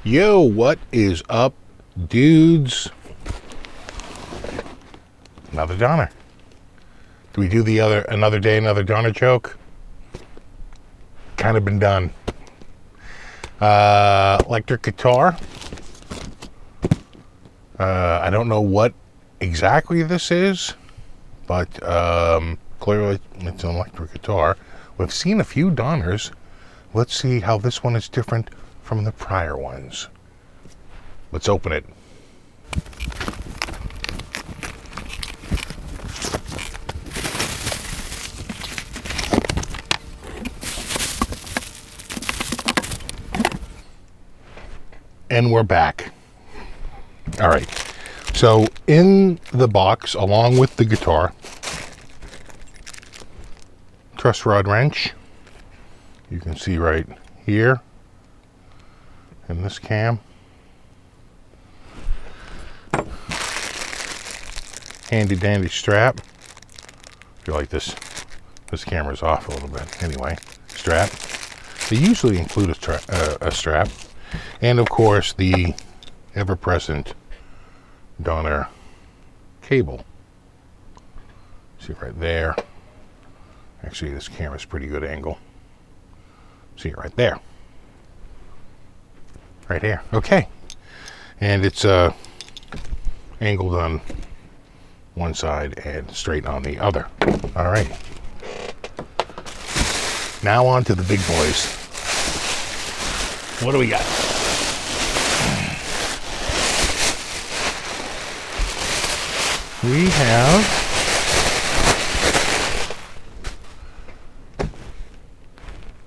Yo, what is up, dudes? Another Donner. Do we do the another day, another Donner joke? Kind of been done. Electric guitar. I don't know what exactly this is, but clearly it's an electric guitar. We've seen a few Donners. Let's see how this one is different from the prior ones. Let's open it. And we're back. All right. So in the box, along with the guitar, truss rod wrench. You can see right here in this cam. Handy dandy strap. I feel like this camera's off a little bit. Anyway, strap. They usually include a strap. And of course the ever-present Donner cable. See right there. Actually, this camera's pretty good angle. See it right there. Right here. Okay. And it's angled on one side and straight on the other. All right. Now on to the big boys. What do we got? We have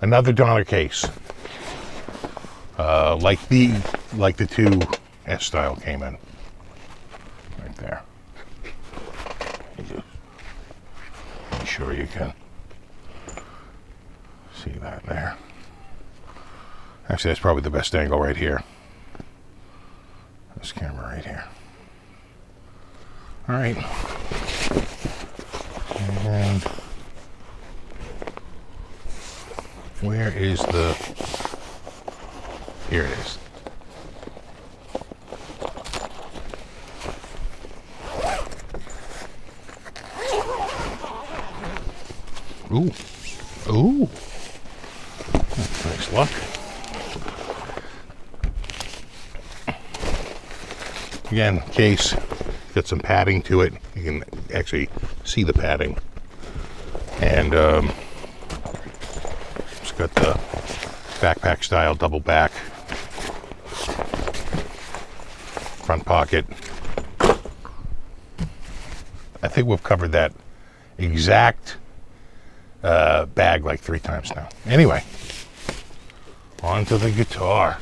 another Donner case, like the two S style came in. Right there. Make sure you can see that there. Actually, that's probably the best angle right here. This camera right here. All right. And where is the... Here it is. Ooh. Ooh. That's nice luck. Again, case, got some padding to it. You can actually see the padding. And it's got the backpack style double back. Front pocket. I think we've covered that exact bag like 3 times now. Anyway, on to the guitar.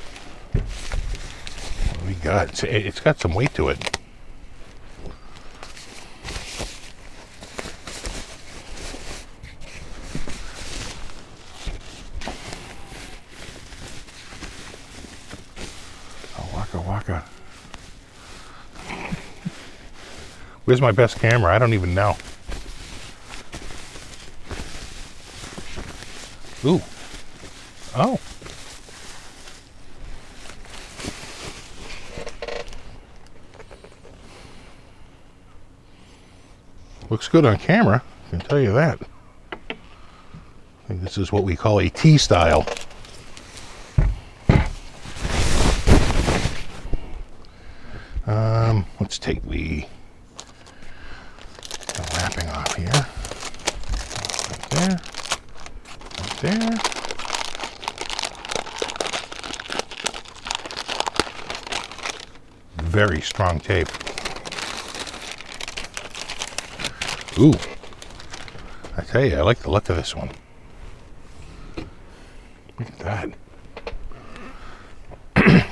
What do we got? It's got some weight to it. Oh, waka. Where's my best camera? I don't even know. Ooh. Oh. Looks good on camera, I can tell you that. I think this is what we call a T style. Let's take the wrapping off here. Right there. Right there. Very strong tape. Ooh. I tell you, I like the look of this one. Look at that.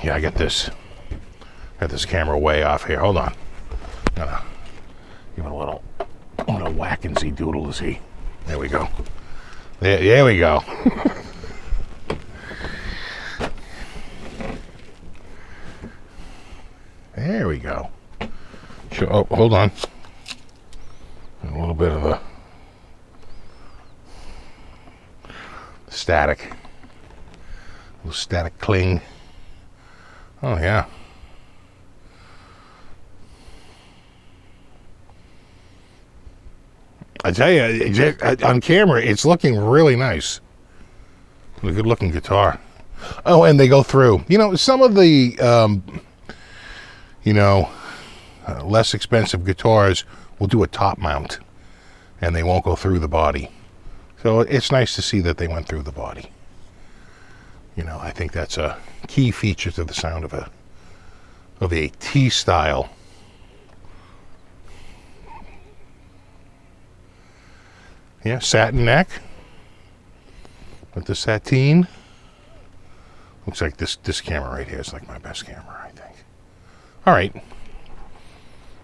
Yeah, I got this camera way off here. Hold on. Gotta give it a little whack and see doodle to see. There we go. There we go. There we go. Oh, hold on. A little bit of a static. A little static cling Oh, yeah. I tell you, on camera, it's looking really nice. A good looking guitar. Oh, and they go through. You know, some of the, less expensive guitars will do a top mount, and they won't go through the body. So it's nice to see that they went through the body. You know, I think that's a key feature to the sound of a T style. Yeah, satin neck with the sateen. Looks like this camera right here is like my best camera, I think. All right.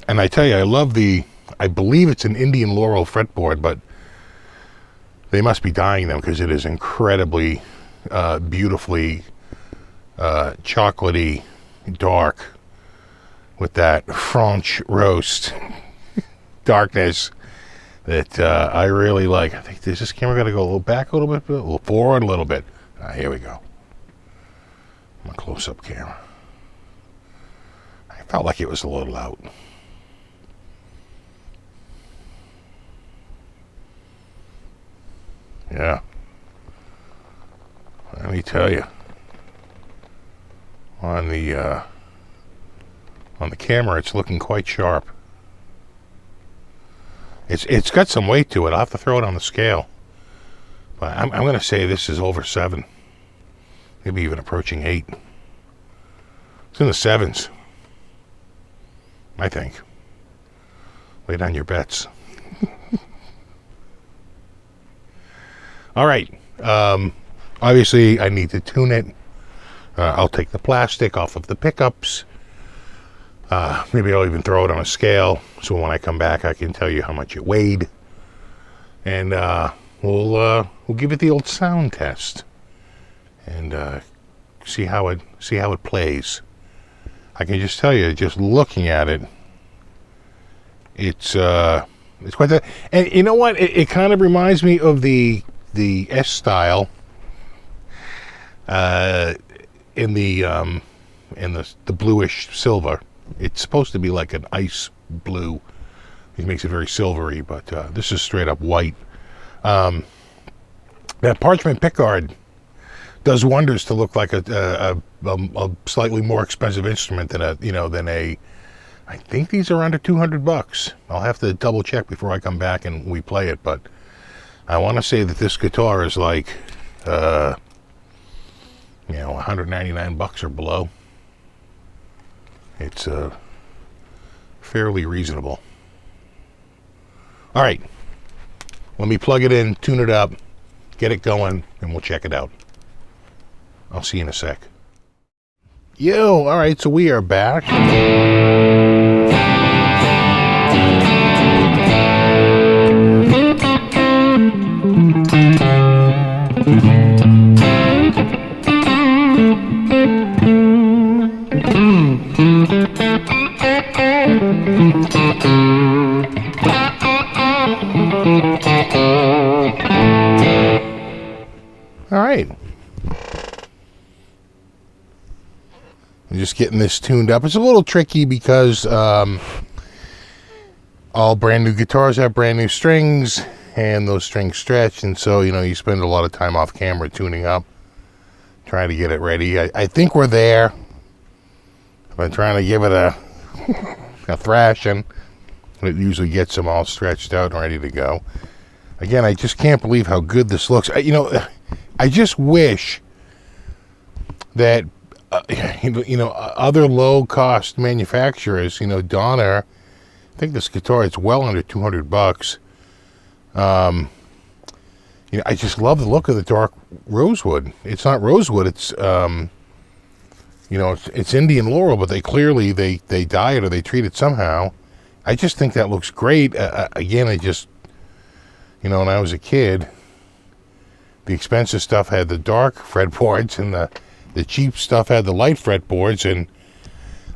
And I tell you, I love I believe it's an Indian Laurel fretboard, but they must be dyeing them because it is incredibly beautifully chocolatey dark with that French roast darkness that I really like. I think this camera got to go a little back a little bit, a little forward a little bit. Here we go. My close-up camera. I felt like it was a little out. Yeah. Let me tell you. On the camera, it's looking quite sharp. It's got some weight to it. I'll have to throw it on the scale. But I'm going to say this is over 7. Maybe even approaching 8. It's in the 7s. I think. Lay down your bets. All right. Obviously, I need to tune it. I'll take the plastic off of the pickups. Maybe I'll even throw it on a scale, so when I come back, I can tell you how much it weighed, and we'll give it the old sound test, and see how it plays. I can just tell you, just looking at it, it's quite that. And you know what? It kind of reminds me of the S style. In the bluish silver. It's supposed to be like an ice blue. It makes it very silvery, but this is straight up white. That parchment pickguard does wonders to look like a slightly more expensive instrument than a. I think these are under $200. I'll have to double check before I come back and we play it, but I want to say that this guitar is like, $199 or below. It's fairly reasonable. All right, let me plug it in, tune it up, get it going, and we'll check it out. I'll see you in a sec. Yo, all right, so we are back. All right. I'm just getting this tuned up. It's a little tricky because all brand new guitars have brand new strings, and those strings stretch, and so you spend a lot of time off camera tuning up, trying to get it ready. I think we're there. I've been trying to give it a thrashing. It usually gets them all stretched out and ready to go. Again, I just can't believe how good this looks. I just wish that other low-cost manufacturers, Donner. I think this guitar is well under $200. I just love the look of the dark rosewood. It's not rosewood. It's it's Indian Laurel, but they clearly they dye it or they treat it somehow. I just think that looks great. Again, when I was a kid, the expensive stuff had the dark fretboards, and the cheap stuff had the light fretboards. And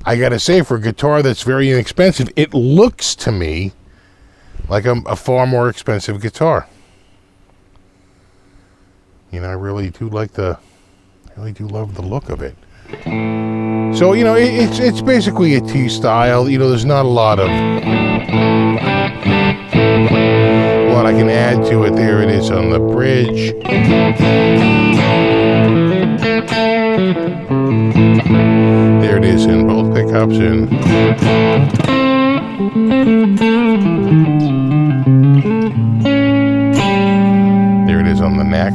I gotta say, for a guitar that's very inexpensive, it looks to me like a far more expensive guitar. I really do love the look of it. So, you know, it's basically a T style. You know, there's not a lot I can add to it. There it is on the bridge. There it is in both pickups, and there it is on the neck.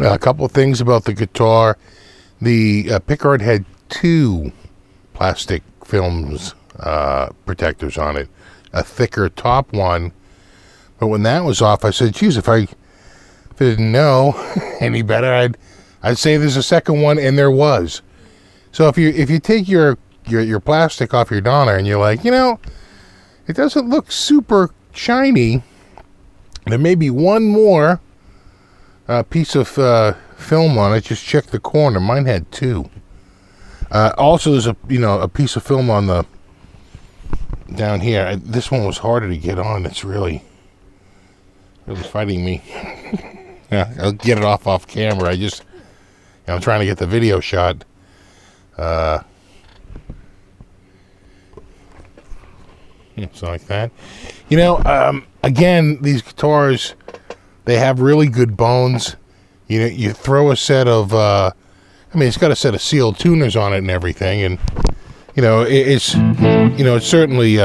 A couple things about the guitar. The pickguard had 2 plastic films protectors on it, a thicker top one. But when that was off, I said, geez, if I didn't know any better, I'd say there's a second one, and there was. So if you take your plastic off your Donner and you're like, you know, it doesn't look super shiny, there may be one more piece of film on it. Just check the corner. Mine had 2. Also, there's a piece of film on the down here. This one was harder to get on. It's really fighting me. Yeah, I'll get it off camera. I'm trying to get the video shot. It's like that. You know, again, these guitars, they have really good bones. You know, you throw a set of, it's got a set of sealed tuners on it and everything, and you know, it certainly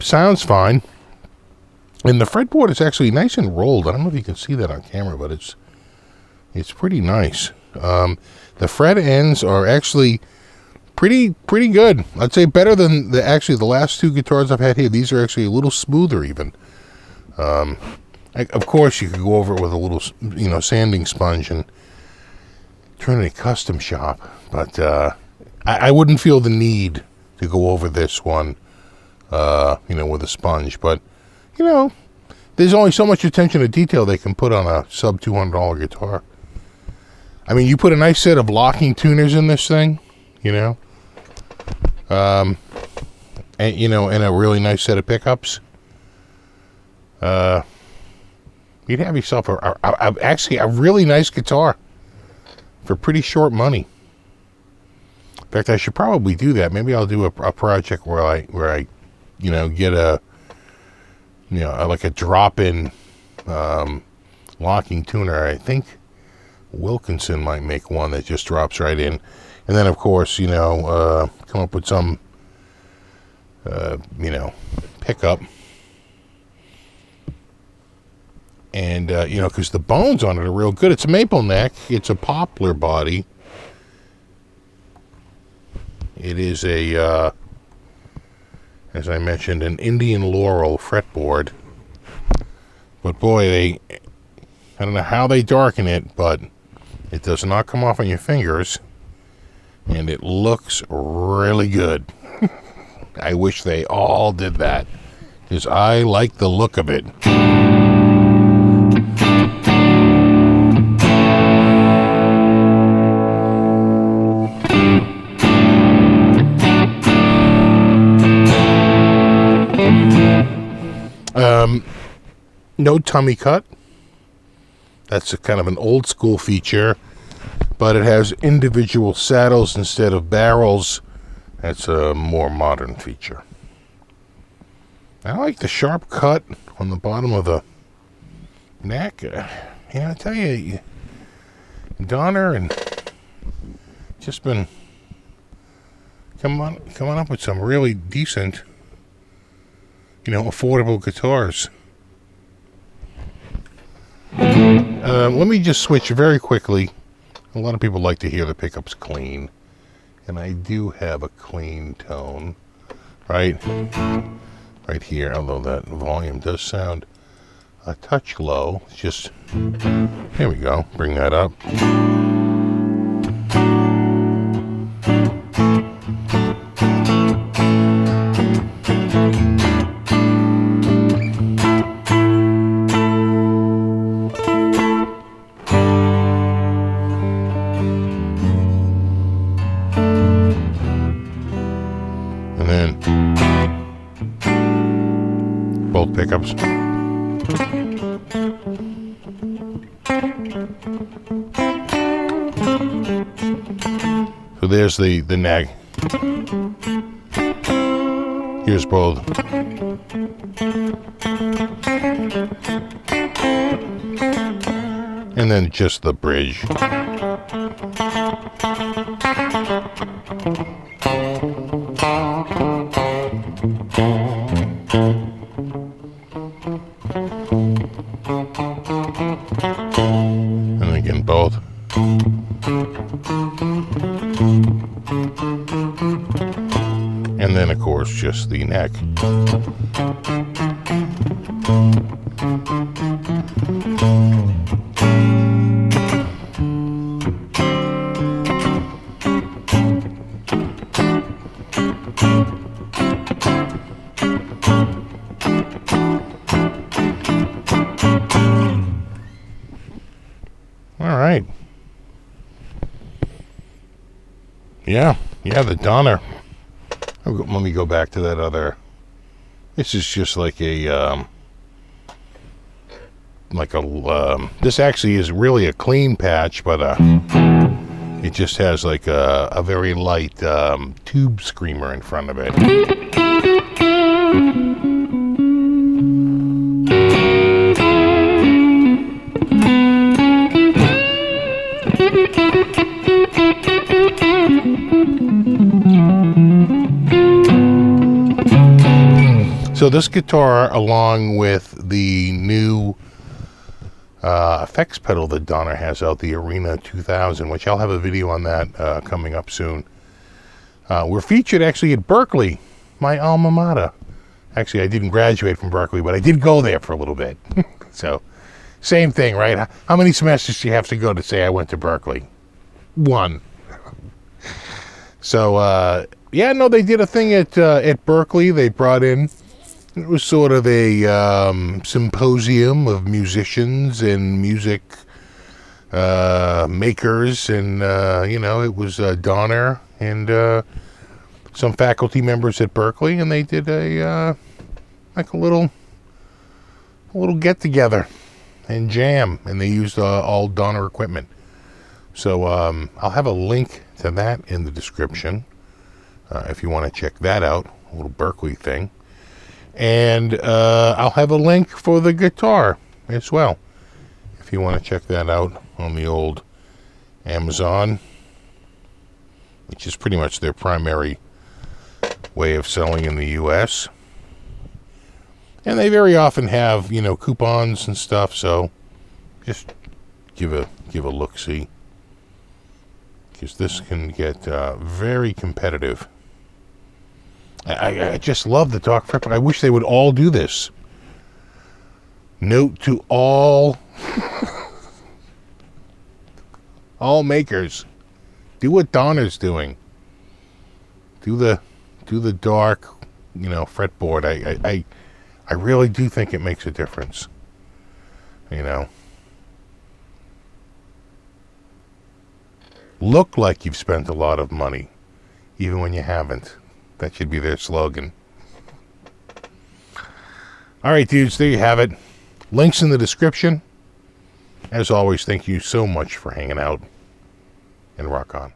sounds fine. And the fretboard is actually nice and rolled. I don't know if you can see that on camera, but it's pretty nice. The fret ends are actually pretty good. I'd say better than the last 2 guitars I've had here. These are actually a little smoother even. Of course, you could go over it with a little, sanding sponge and Trinity Custom Shop, but I wouldn't feel the need to go over this one, with a sponge. But there's only so much attention to detail they can put on a sub $200 guitar. I mean, you put a nice set of locking tuners in this thing, and a really nice set of pickups. You'd have yourself actually a really nice guitar for pretty short money. In fact, I should probably do that. Maybe I'll do a project where I get like a drop-in locking tuner. I think Wilkinson might make one that just drops right in, and then of course come up with some pickup, and because the bones on it are real good. It's a maple neck, it's a poplar body, it is a as I mentioned, an Indian Laurel fretboard. But boy, I don't know how they darken it, but it does not come off on your fingers, and it looks really good. I wish they all did that, because I like the look of it. No tummy cut. That's a kind of an old school feature, but it has individual saddles instead of barrels. That's a more modern feature. I like the sharp cut on the bottom of the neck. I tell you, Donner and just been coming up with some really decent, affordable guitars. Let me just switch very quickly. A lot of people like to hear the pickups clean, and I do have a clean tone right here, although that volume does sound a touch low. It's just, here we go, bring that up. And then both pickups. So there's the nag. Here's both. And then just the bridge. And again, both. And then, of course, just the neck. All right. Yeah, the Donner. Let me go back to that other. This is just like a, this actually is really a clean patch, but it just has like a very light tube screamer in front of it. So this guitar, along with the new effects pedal that Donner has out, the Arena 2000, which I'll have a video on that coming up soon, were featured actually at Berklee, my alma mater. Actually, I didn't graduate from Berklee, but I did go there for a little bit. So, same thing, right? How many semesters do you have to go to say I went to Berklee? One. So, yeah, no, they did a thing at Berklee. They brought in, it was sort of a symposium of musicians and music makers, and it was Donner and some faculty members at Berklee, and they did a little get together and jam, and they used all Donner equipment. So I'll have a link to that in the description if you want to check that out, a little Berklee thing. And I'll have a link for the guitar as well, if you want to check that out on the old Amazon, which is pretty much their primary way of selling in the U.S. And they very often have, coupons and stuff, so just give a look-see, because this can get very competitive. I just love the Dark Prep. I wish they would all do this. Note to all makers: do what Donner's doing. Do the dark, fretboard. I really do think it makes a difference. Look like you've spent a lot of money, even when you haven't. That should be their slogan. All right, dudes, there you have it. Links in the description. As always, thank you so much for hanging out, and rock on.